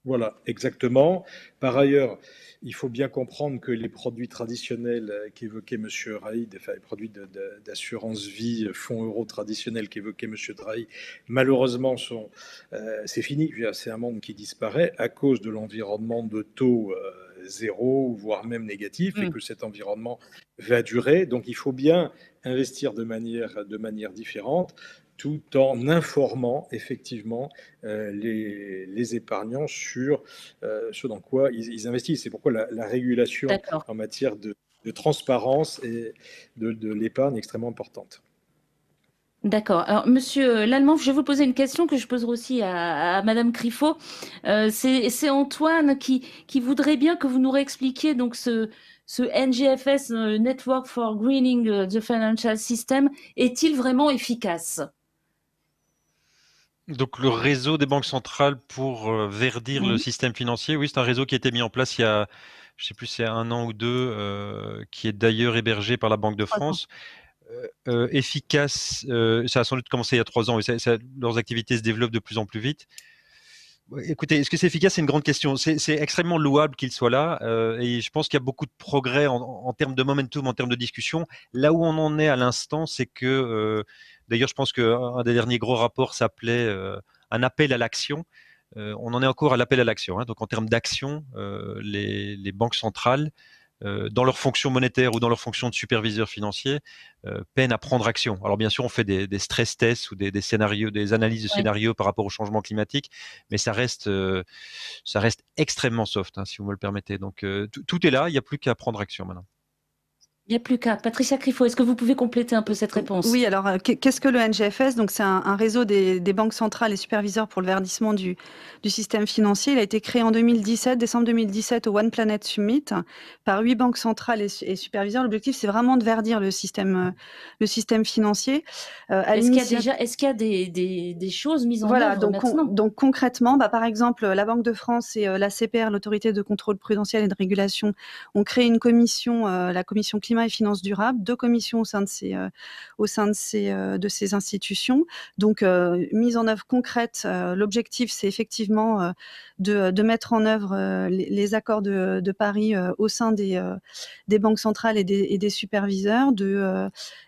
[SPEAKER 4] Voilà, exactement. Par ailleurs, il faut bien comprendre que les produits traditionnels qu'évoquait M. Raïd, enfin les produits d'assurance vie, fonds euros traditionnels qu'évoquait M. Drahi, malheureusement, c'est fini. C'est un monde qui disparaît à cause de l'environnement de taux zéro, voire même négatif, et que cet environnement va durer. Donc, il faut bien investir de manière différente, tout en informant effectivement les épargnants sur ce dans quoi ils investissent. C'est pourquoi la régulation en matière de transparence et de l'épargne est extrêmement importante.
[SPEAKER 2] D'accord. Alors, Monsieur Lallemand, je vais vous poser une question que je poserai aussi à Madame Criffaut. C'est Antoine qui voudrait bien que vous nous réexpliquiez donc ce NGFS, Network for Greening the Financial System, est-il vraiment efficace ?
[SPEAKER 6] Donc le réseau des banques centrales pour verdir le système financier, oui, c'est un réseau qui a été mis en place il y a, je ne sais plus, c'est 1 an ou 2, qui est d'ailleurs hébergé par la Banque de France. Efficace, ça a sans doute commencé il y a 3 ans, leurs activités se développent de plus en plus vite. Écoutez, est-ce que c'est efficace? C'est une grande question. C'est extrêmement louable qu'il soit là, et je pense qu'il y a beaucoup de progrès en termes de momentum, en termes de discussion. Là où on en est à l'instant, c'est que, d'ailleurs, je pense qu'un des derniers gros rapports s'appelait un appel à l'action. On en est encore à l'appel à l'action. Donc, en termes d'action, les banques centrales, dans leur fonction monétaire ou dans leur fonction de superviseur financier, peinent à prendre action. Alors bien sûr, on fait des stress tests ou des scénarios, des analyses de scénarios par rapport au changement climatique, mais ça reste extrêmement soft, si vous me le permettez. Donc tout est là, il n'y a plus qu'à prendre action maintenant.
[SPEAKER 2] Il n'y a plus qu'à. Patricia Criffaut, est-ce que vous pouvez compléter un peu cette réponse?
[SPEAKER 3] Oui, alors qu'est-ce que le NGFS? Donc c'est un réseau des banques centrales et superviseurs pour le verdissement du système financier. Il a été créé en 2017, décembre 2017 au One Planet Summit par 8 banques centrales et superviseurs. L'objectif, c'est vraiment de verdir le système financier.
[SPEAKER 2] Est-ce qu'il y a des choses mises en œuvre maintenant?
[SPEAKER 3] Donc concrètement, par exemple, la Banque de France et la CPR, l'autorité de contrôle prudentiel et de régulation, ont créé une commission, la commission climat et finances durables, 2 commissions au sein de ces institutions. Donc, mise en œuvre concrète, l'objectif, c'est effectivement de mettre en œuvre les accords de Paris au sein des banques centrales et des superviseurs,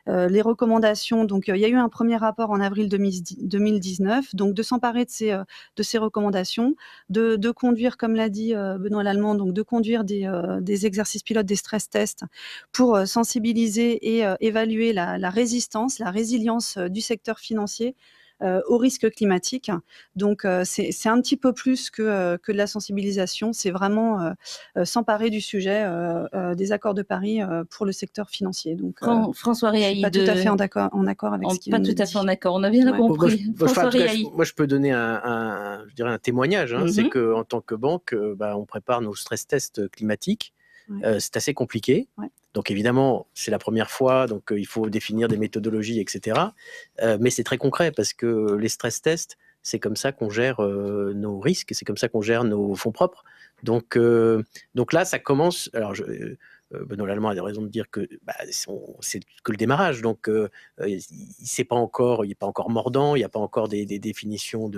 [SPEAKER 3] les recommandations. Donc, il y a eu un premier rapport en avril 2019, donc de s'emparer de ces recommandations, de conduire, comme l'a dit Benoît Lallemand, donc de conduire des exercices pilotes, des stress tests pour sensibiliser et évaluer la résistance, la résilience du secteur financier aux risques climatiques. Donc, c'est un petit peu plus que de la sensibilisation. C'est vraiment s'emparer du sujet des accords de Paris pour le secteur financier. Donc,
[SPEAKER 2] François Réaï,
[SPEAKER 3] je suis pas tout à fait en accord avec ce qu'il
[SPEAKER 2] Pas tout à fait en accord. On a bien compris. François Réaï.
[SPEAKER 5] Moi, je peux donner je dirais un témoignage. C'est qu'en tant que banque, on prépare nos stress tests climatiques. C'est assez compliqué. Donc évidemment, c'est la première fois, donc il faut définir des méthodologies, etc. Mais c'est très concret parce que les stress tests, c'est comme ça qu'on gère nos risques, c'est comme ça qu'on gère nos fonds propres. Donc là, ça commence. Alors, Benoît Lallemand a raison de dire que c'est que le démarrage. Donc, il n'est pas encore mordant, il n'y a pas encore des définitions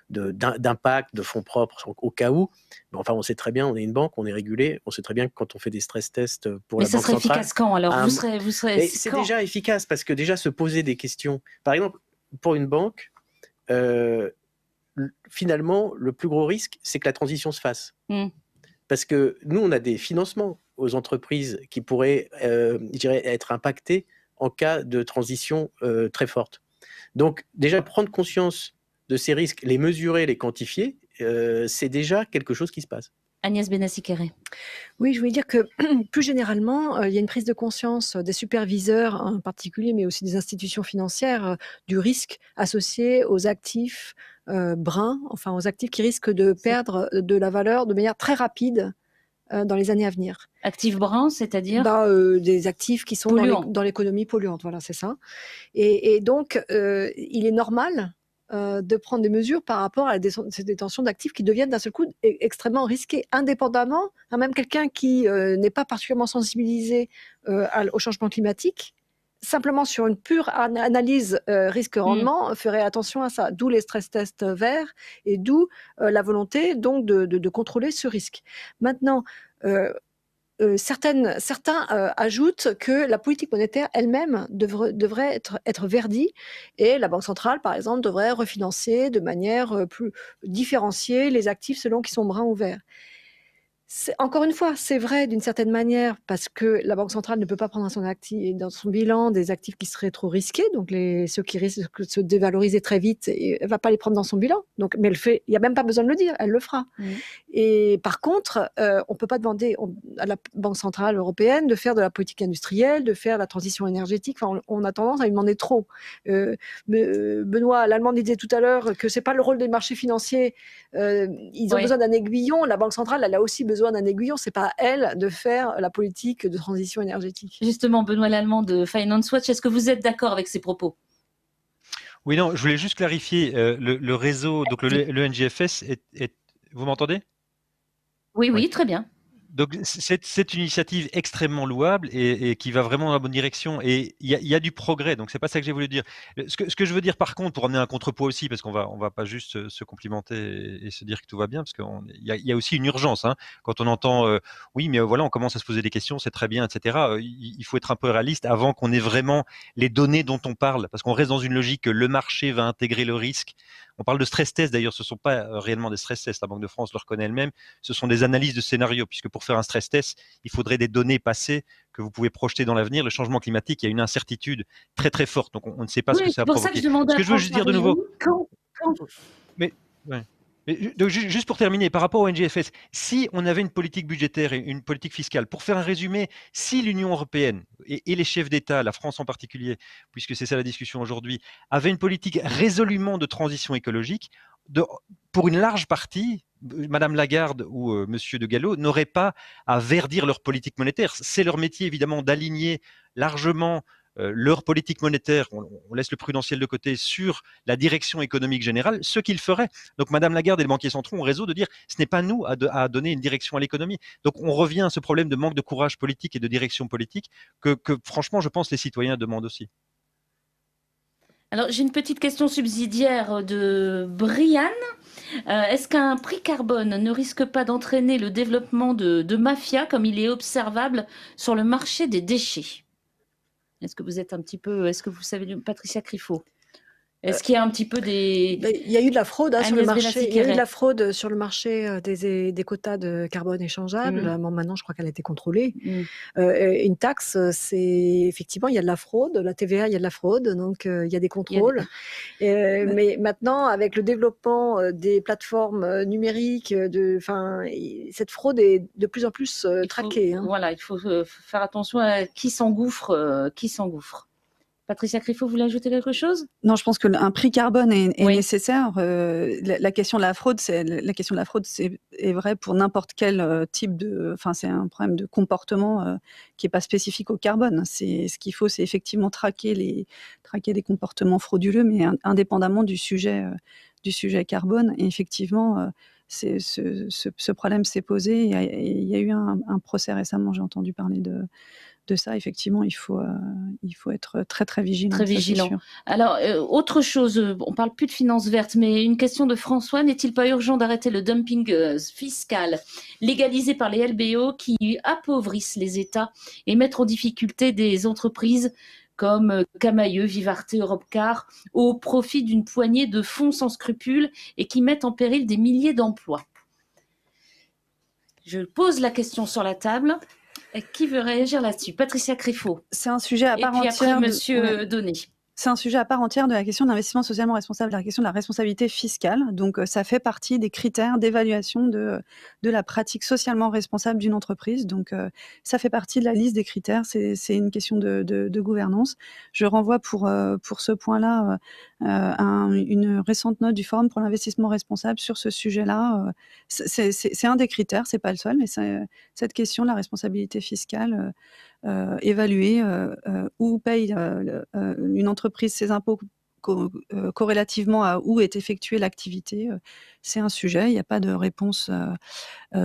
[SPEAKER 5] d'impact, de fonds propres au cas où. Mais enfin, on sait très bien, on est une banque, on est régulé, on sait très bien que quand on fait des stress tests pour la Banque centrale.
[SPEAKER 2] Mais ça serait efficace quand alors
[SPEAKER 5] C'est déjà efficace parce que déjà se poser des questions. Par exemple, pour une banque, finalement, le plus gros risque, c'est que la transition se fasse. Parce que nous, on a des financements aux entreprises qui pourraient, je dirais, être impactées en cas de transition très forte. Donc, déjà, prendre conscience de ces risques, les mesurer, les quantifier, c'est déjà quelque chose qui se passe.
[SPEAKER 2] Agnès Benassi-Kéré.
[SPEAKER 1] Oui, je voulais dire que plus généralement, il y a une prise de conscience des superviseurs en particulier, mais aussi des institutions financières, du risque associé aux actifs bruns, enfin aux actifs qui risquent de perdre de la valeur de manière très rapide dans les années à venir.
[SPEAKER 2] Actifs bruns, c'est-à-dire
[SPEAKER 1] des actifs qui sont dans l'économie polluante, voilà, c'est ça. Et donc, il est normal de prendre des mesures par rapport à ces détentions d'actifs qui deviennent d'un seul coup extrêmement risquées, indépendamment, même quelqu'un qui n'est pas particulièrement sensibilisé au changement climatique, simplement sur une pure analyse risque-rendement, ferait attention à ça, d'où les stress tests verts et d'où la volonté donc de contrôler ce risque. Maintenant, certains ajoutent que la politique monétaire elle-même devrait être verdie et la Banque centrale, par exemple, devrait refinancer de manière plus différenciée les actifs selon qu'ils sont bruns ou verts. Encore une fois, c'est vrai d'une certaine manière parce que la Banque centrale ne peut pas prendre dans son bilan des actifs qui seraient trop risqués, donc ceux qui risquent de se dévaloriser très vite, elle ne va pas les prendre dans son bilan. Donc, mais elle fait, il n'y a même pas besoin de le dire, elle le fera. Et par contre, on ne peut pas demander à la Banque centrale européenne de faire de la politique industrielle, de faire de la transition énergétique. Enfin, on a tendance à lui demander trop. Benoît Lallemand disait tout à l'heure que ce n'est pas le rôle des marchés financiers. Ils ont besoin d'un aiguillon. La Banque centrale, elle a aussi besoin d'un aiguillon, c'est pas à elle de faire la politique de transition énergétique.
[SPEAKER 2] Justement, Benoît Lallemand de Finance Watch, est-ce que vous êtes d'accord avec ces propos?
[SPEAKER 6] Oui, non, je voulais juste clarifier, le réseau, donc le NGFS, vous m'entendez?
[SPEAKER 2] Oui, très bien.
[SPEAKER 6] Donc c'est une initiative extrêmement louable et qui va vraiment dans la bonne direction et il y a du progrès, donc c'est pas ça que j'ai voulu dire. Ce que je veux dire par contre, pour amener un contrepoids aussi, parce qu'on va pas juste se complimenter et se dire que tout va bien, parce qu'il y a aussi une urgence, hein. Quand on entend oui mais voilà on commence à se poser des questions, c'est très bien, etc. Il faut être un peu réaliste avant qu'on ait vraiment les données dont on parle, parce qu'on reste dans une logique que le marché va intégrer le risque. On parle de stress test d'ailleurs, ce ne sont pas réellement des stress tests, la Banque de France le reconnaît elle-même, ce sont des analyses de scénarios, puisque pour faire un stress test, il faudrait des données passées que vous pouvez projeter dans l'avenir. Le changement climatique, il y a une incertitude très très forte, donc on ne sait pas ce que ça a provoqué. Ce que je veux juste dire de nouveau... Donc, juste pour terminer, par rapport au NGFS, si on avait une politique budgétaire et une politique fiscale, pour faire un résumé, si l'Union européenne et les chefs d'État, la France en particulier, puisque c'est ça la discussion aujourd'hui, avaient une politique résolument de transition écologique, pour une large partie, Madame Lagarde ou Monsieur de Gallo n'auraient pas à verdir leur politique monétaire. C'est leur métier évidemment d'aligner largement leur politique monétaire, on laisse le prudentiel de côté, sur la direction économique générale, ce qu'ils feraient. Donc Madame Lagarde et les banquiers centraux ont raison de dire ce n'est pas nous à donner une direction à l'économie. Donc on revient à ce problème de manque de courage politique et de direction politique que franchement je pense les citoyens demandent aussi.
[SPEAKER 2] Alors j'ai une petite question subsidiaire de Brian. Est-ce qu'un prix carbone ne risque pas d'entraîner le développement de mafias comme il est observable sur le marché des déchets? Est-ce que vous savez, Patricia Criffo? Est-ce qu'il y a un petit peu des...
[SPEAKER 1] Il y a eu de la fraude sur le marché. Il y a eu de la fraude sur le marché des quotas de carbone échangeables. Bon, maintenant, je crois qu'elle a été contrôlée. Une taxe, c'est effectivement, il y a de la fraude. La TVA, il y a de la fraude, donc il y a des contrôles. Mais maintenant, avec le développement des plateformes numériques, cette fraude est de plus en plus traquée.
[SPEAKER 2] Voilà, il faut faire attention à qui s'engouffre. Patricia Criffo, vous voulez ajouter quelque chose?
[SPEAKER 3] Non, je pense qu'un prix carbone est nécessaire. La question de la fraude, est vraie pour n'importe quel type de... Enfin, c'est un problème de comportement qui n'est pas spécifique au carbone. Ce qu'il faut, c'est effectivement traquer des comportements frauduleux, mais indépendamment du sujet du sujet carbone. Et effectivement, ce problème s'est posé. Il y a eu un procès récemment, j'ai entendu parler de ça. Effectivement, il faut être très, très vigilant.
[SPEAKER 2] Très vigilant. Alors, autre chose, on ne parle plus de finances vertes, mais une question de François. N'est-il pas urgent d'arrêter le dumping fiscal légalisé par les LBO qui appauvrissent les États et mettre en difficulté des entreprises comme Camaïeu, Vivarté, Europcar, au profit d'une poignée de fonds sans scrupules et qui mettent en péril des milliers d'emplois? Je pose la question sur la table. Qui veut réagir là-dessus? Patricia Créfaux.
[SPEAKER 3] C'est un sujet à part entière.
[SPEAKER 2] Et puis après, Monsieur Donnet.
[SPEAKER 3] C'est un sujet à part entière de la question d'investissement socialement responsable, de la question de la responsabilité fiscale. Donc, ça fait partie des critères d'évaluation de la pratique socialement responsable d'une entreprise. Donc, ça fait partie de la liste des critères. C'est une question de gouvernance. Je renvoie pour ce point-là une récente note du Forum pour l'investissement responsable sur ce sujet-là. C'est un des critères, c'est pas le seul, mais cette question de la responsabilité fiscale évaluer où paye une entreprise ses impôts corrélativement à où est effectuée l'activité, c'est un sujet. Il n'y a pas de réponse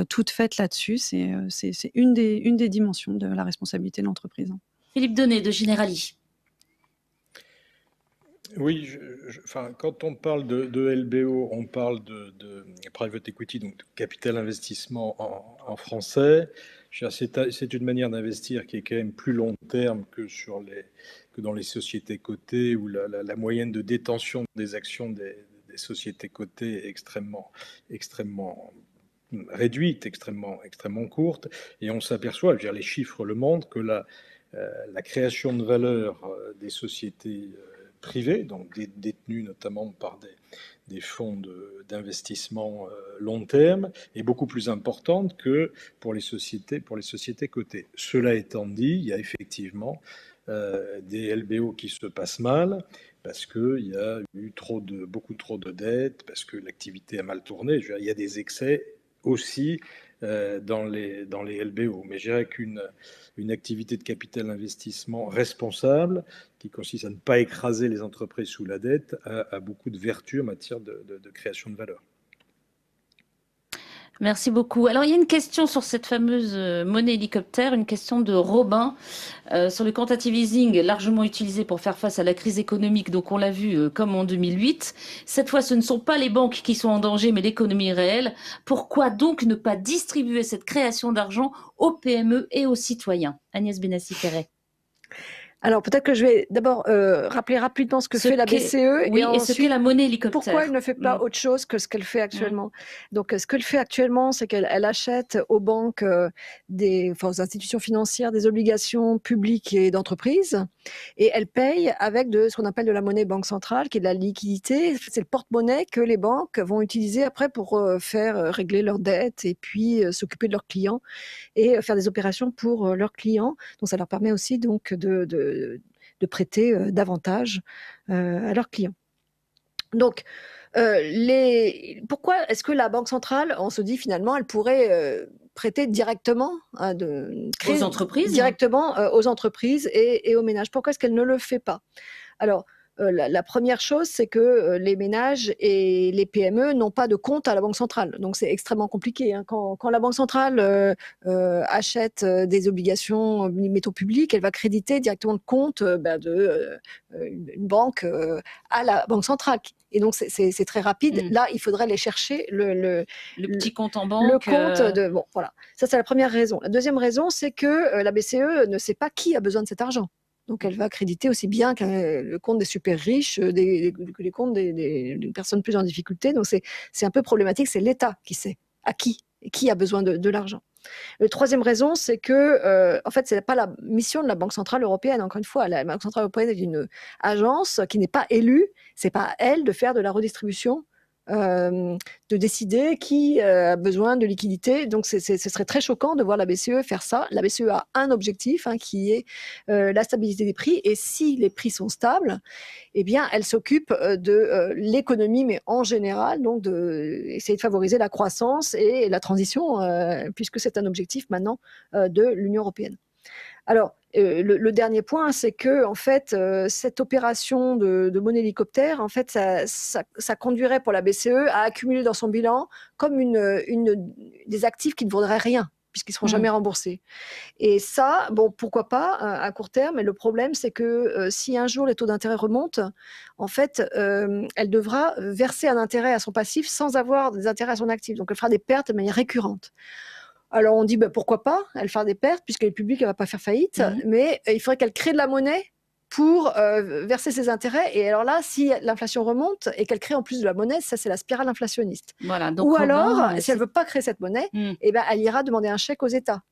[SPEAKER 3] toute faite là-dessus. C'est une des dimensions de la responsabilité de l'entreprise.
[SPEAKER 2] Philippe Donnet de Generali.
[SPEAKER 4] Oui, quand on parle de LBO, on parle de private equity, donc de capital investissement en français. C'est une manière d'investir qui est quand même plus long terme que dans les sociétés cotées, où la moyenne de détention des actions des sociétés cotées est extrêmement réduite, extrêmement courte. Et on s'aperçoit, les chiffres le montrent, que la création de valeur des sociétés privées, donc détenues notamment par des fonds d'investissement long terme, est beaucoup plus importante que pour les sociétés cotées. Cela étant dit, il y a effectivement des LBO qui se passent mal parce qu'il y a eu beaucoup trop de dettes, parce que l'activité a mal tourné. Il y a des excès aussi dans les LBO. Mais je dirais qu'une activité de capital investissement responsable, qui consiste à ne pas écraser les entreprises sous la dette, a beaucoup de vertus en matière de création de valeur.
[SPEAKER 2] Merci beaucoup. Alors, il y a une question sur cette fameuse monnaie hélicoptère, une question de Robin sur le quantitative easing largement utilisé pour faire face à la crise économique. Donc, on l'a vu comme en 2008. Cette fois, ce ne sont pas les banques qui sont en danger, mais l'économie réelle. Pourquoi donc ne pas distribuer cette création d'argent aux PME et aux citoyens? Agnès Benassi-Ferré.
[SPEAKER 1] Alors, peut-être que je vais d'abord rappeler rapidement ce que fait la BCE.
[SPEAKER 2] Oui, et ce qu'est la monnaie hélicoptère.
[SPEAKER 1] Pourquoi elle ne fait pas autre chose que ce qu'elle fait actuellement. Donc, ce qu'elle fait actuellement, c'est qu'elle achète aux banques, aux institutions financières, des obligations publiques et d'entreprises. Et elle paye avec ce qu'on appelle de la monnaie banque centrale, qui est de la liquidité. C'est le porte-monnaie que les banques vont utiliser après pour faire régler leurs dettes et puis s'occuper de leurs clients et faire des opérations pour leurs clients. Donc, ça leur permet aussi donc de prêter davantage à leurs clients. Donc, pourquoi est-ce que la Banque centrale, on se dit finalement, elle pourrait prêter directement
[SPEAKER 2] aux entreprises,
[SPEAKER 1] directement aux entreprises et aux ménages? Pourquoi est-ce qu'elle ne le fait pas? Alors, la première chose, c'est que les ménages et les PME n'ont pas de compte à la Banque centrale. Donc, c'est extrêmement compliqué. Quand la Banque centrale achète des obligations métaux publics, elle va créditer directement le compte d'une banque à la Banque centrale. Et donc, c'est très rapide. Là, il faudrait aller chercher le
[SPEAKER 2] petit compte en banque.
[SPEAKER 1] Le compte bon, voilà. Ça, c'est la première raison. La deuxième raison, c'est que la BCE ne sait pas qui a besoin de cet argent. Donc, elle va créditer aussi bien que le compte des super riches que les comptes des personnes plus en difficulté. Donc, c'est un peu problématique. C'est l'État qui sait à qui a besoin de l'argent. La troisième raison, c'est que, en fait, ce n'est pas la mission de la Banque centrale européenne. Encore une fois, la Banque centrale européenne est une agence qui n'est pas élue. Ce n'est pas à elle de faire de la redistribution, de décider qui a besoin de liquidité. Donc, ce serait très choquant de voir la BCE faire ça. La BCE a un objectif qui est la stabilité des prix. Et si les prix sont stables, eh bien, elle s'occupe de l'économie, mais en général, donc d'essayer de favoriser la croissance et la transition, puisque c'est un objectif maintenant de l'Union européenne. Alors, Le dernier point, c'est que en fait, cette opération de monnaie hélicoptère, en fait, ça conduirait pour la BCE à accumuler dans son bilan comme des actifs qui ne vaudraient rien, puisqu'ils ne seront jamais remboursés. Et ça, bon, pourquoi pas à court terme, mais le problème, c'est que si un jour les taux d'intérêt remontent, en fait, elle devra verser un intérêt à son passif sans avoir des intérêts à son actif. Donc, elle fera des pertes de manière récurrente. Alors, on dit, pourquoi pas, elle fera des pertes, puisqu'elle est publique, elle ne va pas faire faillite, mais il faudrait qu'elle crée de la monnaie pour verser ses intérêts. Et alors là, si l'inflation remonte et qu'elle crée en plus de la monnaie, ça, c'est la spirale inflationniste.
[SPEAKER 2] Voilà, donc
[SPEAKER 1] ou alors, si elle ne veut pas créer cette monnaie, eh ben, elle ira demander un chèque aux États.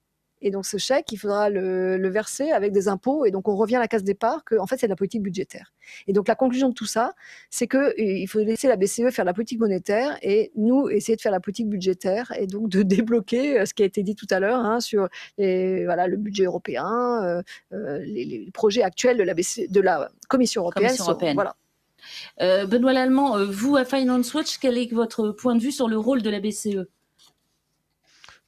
[SPEAKER 1] Et donc, ce chèque, il faudra le verser avec des impôts. Et donc, on revient à la case départ qu'en fait, c'est de la politique budgétaire. Et donc, la conclusion de tout ça, c'est qu'il faut laisser la BCE faire la politique monétaire et nous, essayer de faire la politique budgétaire et donc de débloquer ce qui a été dit tout à l'heure sur le budget européen, les projets actuels de la Commission européenne.
[SPEAKER 2] Voilà. Benoît Lallemand, vous, à Finance Watch, quel est votre point de vue sur le rôle de la BCE ?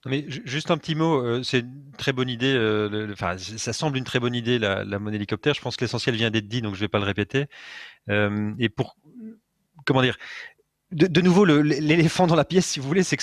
[SPEAKER 6] Mais juste un petit mot, c'est une très bonne idée. Ça semble une très bonne idée la monnaie hélicoptère. Je pense que l'essentiel vient d'être dit, donc je ne vais pas le répéter. Et pour comment dire, de nouveau, l'éléphant dans la pièce, si vous voulez, c'est que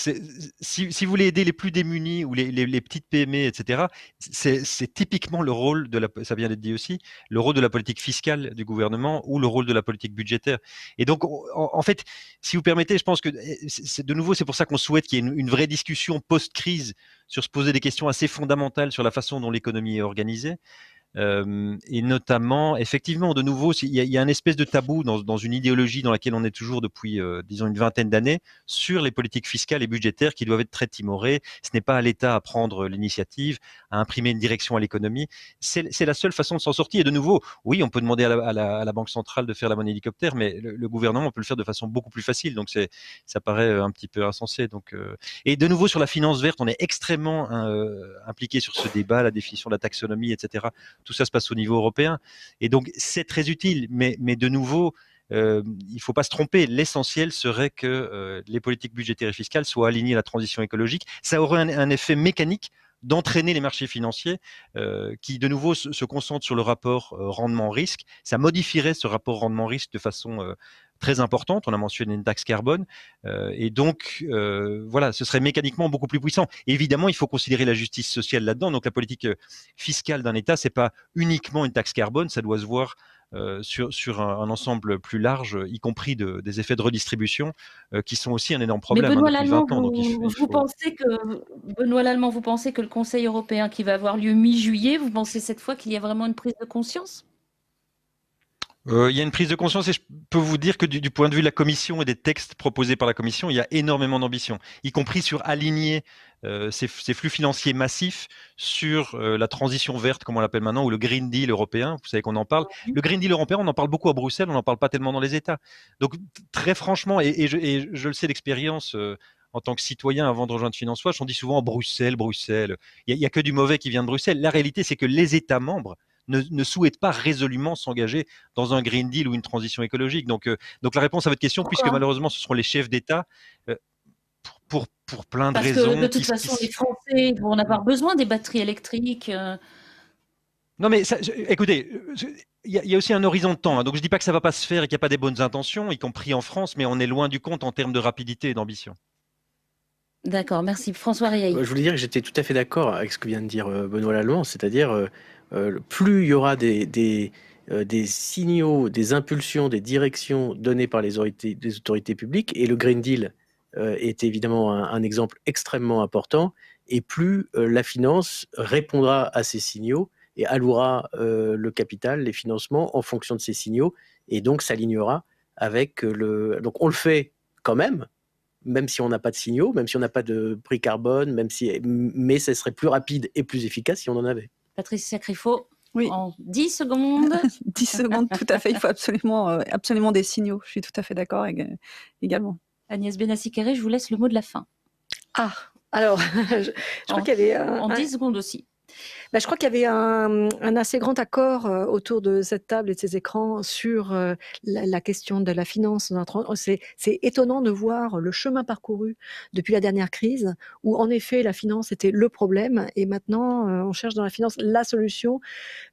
[SPEAKER 6] si vous voulez aider les plus démunis ou les petites PME, etc., c'est typiquement le rôle ça vient d'être dit aussi, le rôle de la politique fiscale du gouvernement ou le rôle de la politique budgétaire. Et donc, en fait, si vous permettez, je pense que de nouveau, c'est pour ça qu'on souhaite qu'il y ait une vraie discussion post-crise sur se poser des questions assez fondamentales sur la façon dont l'économie est organisée. Et notamment, effectivement, de nouveau, il y a une espèce de tabou dans une idéologie dans laquelle on est toujours depuis, disons, une vingtaine d'années, sur les politiques fiscales et budgétaires qui doivent être très timorées. Ce n'est pas à l'État à prendre l'initiative, à imprimer une direction à l'économie. C'est la seule façon de s'en sortir. Et de nouveau, oui, on peut demander à la Banque centrale de faire la monnaie hélicoptère, mais le gouvernement peut le faire de façon beaucoup plus facile. Donc, ça paraît un petit peu insensé. Donc, et de nouveau, sur la finance verte, on est extrêmement impliqué sur ce débat, la définition de la taxonomie, etc. Tout ça se passe au niveau européen. Et donc, c'est très utile. Mais de nouveau, il ne faut pas se tromper. L'essentiel serait que les politiques budgétaires et fiscales soient alignées à la transition écologique. Ça aurait un effet mécanique d'entraîner les marchés financiers qui, de nouveau, se concentrent sur le rapport rendement-risque. Ça modifierait ce rapport rendement-risque de façon très importante. On a mentionné une taxe carbone. Et donc, voilà, ce serait mécaniquement beaucoup plus puissant. Et évidemment, il faut considérer la justice sociale là-dedans. Donc, la politique fiscale d'un État, ce n'est pas uniquement une taxe carbone. Ça doit se voir sur un ensemble plus large, y compris des effets de redistribution, qui sont aussi un énorme problème.
[SPEAKER 2] Mais Benoît Lallemand, Benoît Lallemand, vous pensez que le Conseil européen qui va avoir lieu mi-juillet, vous pensez cette fois qu'il y a vraiment une prise de conscience ?
[SPEAKER 6] Il y a une prise de conscience et je peux vous dire que du point de vue de la Commission et des textes proposés par la Commission, il y a énormément d'ambition, y compris sur aligner ces flux financiers massifs sur la transition verte, comme on l'appelle maintenant, ou le Green Deal européen. Vous savez qu'on en parle. Le Green Deal européen, on en parle beaucoup à Bruxelles, on n'en parle pas tellement dans les États. Donc très franchement, et je le sais d'expérience en tant que citoyen avant de rejoindre Finance Watch, on dit souvent Bruxelles, Bruxelles. Il n'y a que du mauvais qui vient de Bruxelles. La réalité, c'est que les États membres ne souhaitent pas résolument s'engager dans un Green Deal ou une transition écologique. Donc la réponse à votre question, puisque malheureusement ce seront les chefs d'État, pour plein de raisons.
[SPEAKER 2] Parce que de toute façon, les Français vont en avoir besoin des batteries électriques.
[SPEAKER 6] Non mais écoutez, il y a aussi un horizon de temps. Donc je ne dis pas que ça ne va pas se faire et qu'il n'y a pas des bonnes intentions, y compris en France, mais on est loin du compte en termes de rapidité et d'ambition.
[SPEAKER 2] D'accord, merci. François Riahi.
[SPEAKER 5] Je voulais dire que j'étais tout à fait d'accord avec ce que vient de dire Benoît Lallemand, c'est-à-dire plus il y aura des signaux, des impulsions, des directions données par les autorités publiques, et le Green Deal est évidemment un exemple extrêmement important, et plus la finance répondra à ces signaux et allouera le capital, les financements en fonction de ces signaux, et donc s'alignera avec Donc on le fait quand même si on n'a pas de signaux, même si on n'a pas de prix carbone, mais ça serait plus rapide et plus efficace si on en avait.
[SPEAKER 2] Patricia Criffo,
[SPEAKER 3] oui.
[SPEAKER 2] En 10 secondes.
[SPEAKER 3] 10 secondes, tout à fait. Il faut absolument des signaux. Je suis tout à fait d'accord également.
[SPEAKER 2] Agnès Benassi-Kéré, je vous laisse le mot de la fin.
[SPEAKER 1] Alors, je crois qu'il y avait
[SPEAKER 2] en 10 secondes aussi.
[SPEAKER 1] Je crois qu'il y avait un assez grand accord autour de cette table et de ces écrans sur la question de la finance. C'est étonnant de voir le chemin parcouru depuis la dernière crise, où en effet la finance était le problème, et maintenant on cherche dans la finance la solution.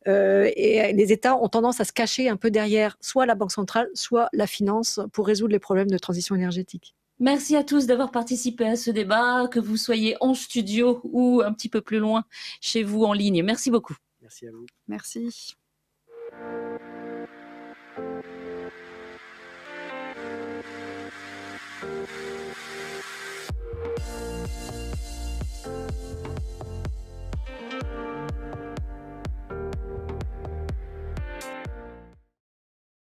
[SPEAKER 1] Et les États ont tendance à se cacher un peu derrière soit la Banque centrale, soit la finance pour résoudre les problèmes de transition énergétique.
[SPEAKER 2] Merci à tous d'avoir participé à ce débat, que vous soyez en studio ou un petit peu plus loin chez vous en ligne. Merci beaucoup.
[SPEAKER 5] Merci à vous.
[SPEAKER 3] Merci.